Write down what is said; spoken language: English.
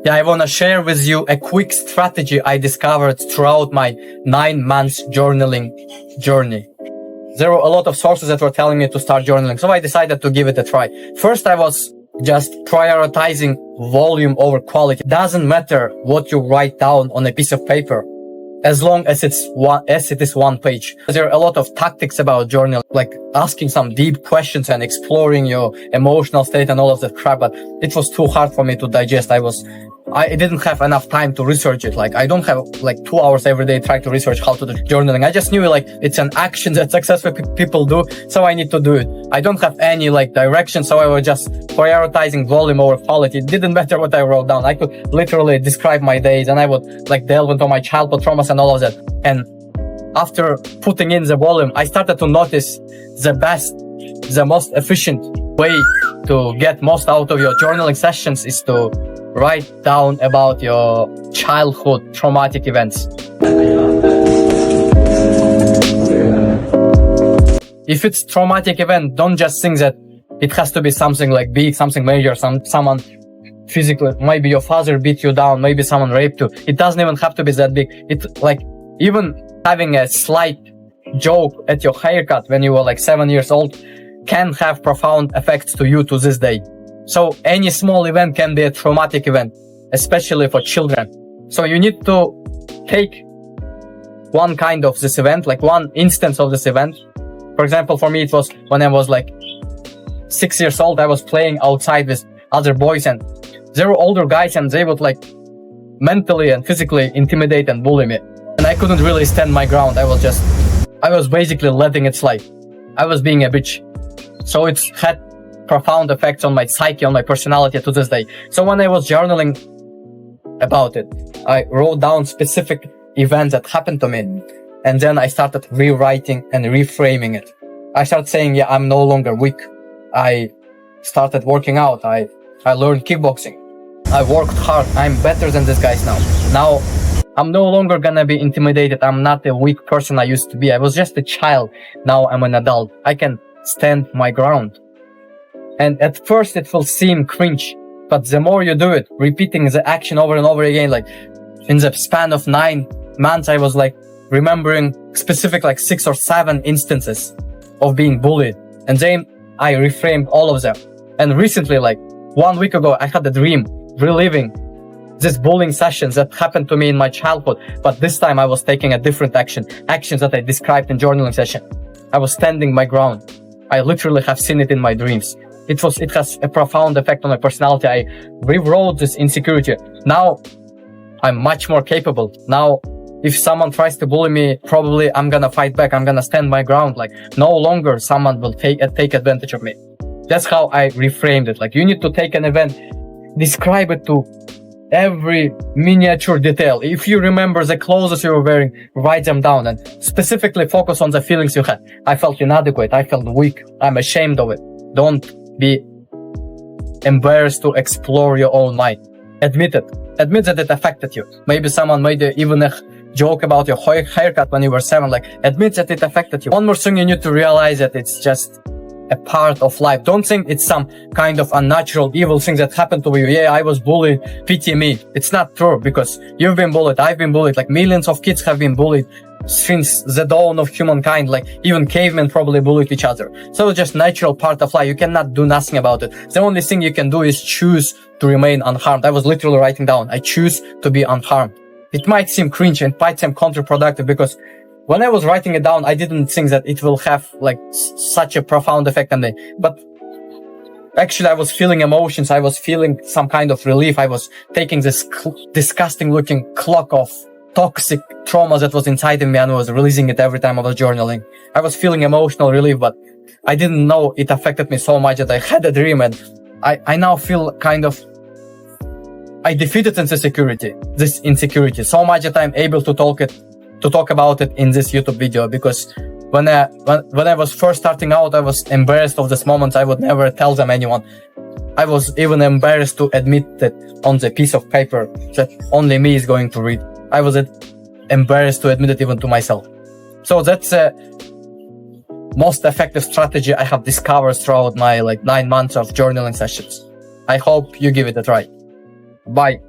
Yeah, I want to share with you a quick strategy I discovered throughout my 9 months journaling journey. There were a lot of sources that were telling me to start journaling, so I decided to give it a try. First, I was just prioritizing volume over quality. It doesn't matter what you write down on a piece of paper, as long as it is one page. There are a lot of tactics about journaling, like asking some deep questions and exploring your emotional state and all of that crap, but it was too hard for me to digest. I didn't have enough time to research it. Like, I don't have like 2 hours every day trying to research how to do journaling. I just knew like it's an action that successful people do, so I need to do it. I don't have any like direction, so I was just prioritizing volume over quality. It didn't matter what I wrote down. I could literally describe my days, and I would like delve into my childhood traumas and all of that. And after putting in the volume, I started to notice the most efficient way to get most out of your journaling sessions is to write down about your childhood traumatic events. If it's traumatic event, don't just think that it has to be something like big, something major, someone physically, maybe your father beat you down, maybe someone raped you. It doesn't even have to be that big. It's like even having a slight joke at your haircut when you were like 7 years old can have profound effects to you to this day. So any small event can be a traumatic event, especially for children. So you need to take one kind of this event, like one instance of this event. For example, for me, it was when I was like 6 years old, I was playing outside with other boys, and they were older guys, and they would like mentally and physically intimidate and bully me. And I couldn't really stand my ground. I was basically letting it slide. I was being a bitch. So it had profound effects on my psyche, on my personality to this day. So when I was journaling about it, I wrote down specific events that happened to me, and then I started rewriting and reframing it. I started saying, yeah, I'm no longer weak. I started working out. I learned kickboxing. I worked hard. I'm better than these guys now. Now I'm no longer gonna be intimidated. I'm not a weak person I used to be. I was just a child. Now I'm an adult. I can stand my ground. And at first it will seem cringe, but the more you do it, repeating the action over and over again, like in the span of 9 months, I was like remembering specific like 6 or 7 instances of being bullied. And then I reframed all of them. And recently, like 1 week ago, I had a dream reliving these bullying sessions that happened to me in my childhood. But this time I was taking a different actions that I described in journaling session. I was standing my ground. I literally have seen it in my dreams. It has a profound effect on my personality. I rewrote this insecurity. Now I'm much more capable. Now, if someone tries to bully me, probably I'm gonna fight back. I'm gonna stand my ground. Like no longer someone will take advantage of me. That's how I reframed it. Like you need to take an event, describe it to every miniature detail. If you remember the clothes you were wearing, write them down and specifically focus on the feelings you had. I felt inadequate. I felt weak. I'm ashamed of it. Don't be embarrassed to explore your own mind. Admit it. Admit that it affected you. Maybe someone made even a joke about your haircut when you were 7. Like, admit that it affected you. One more thing, you need to realize that it's just a part of life. Don't think it's some kind of unnatural, evil thing that happened to you. Yeah, I was bullied, pity me. It's not true, because you've been bullied, I've been bullied. Like millions of kids have been bullied since the dawn of humankind. Like even cavemen probably bullied each other. So it's just natural part of life. You cannot do nothing about it. The only thing you can do is choose to remain unharmed. I was literally writing down, I choose to be unharmed. It might seem cringe and might seem counterproductive, because when I was writing it down, I didn't think that it will have like such a profound effect on me. But actually I was feeling emotions. I was feeling some kind of relief. I was taking this disgusting looking clock of toxic trauma that was inside of me and was releasing it every time I was journaling. I was feeling emotional relief, but I didn't know it affected me so much that I had a dream, and I now feel kind of, I defeated this insecurity so much that I'm able to talk about it in this YouTube video, because when I was first starting out, I was embarrassed of these moments. I would never tell them anyone. I was even embarrassed to admit that on the piece of paper that only me is going to read. I was embarrassed to admit it even to myself. So that's a most effective strategy I have discovered throughout my 9 months of journaling sessions. I hope you give it a try. Bye.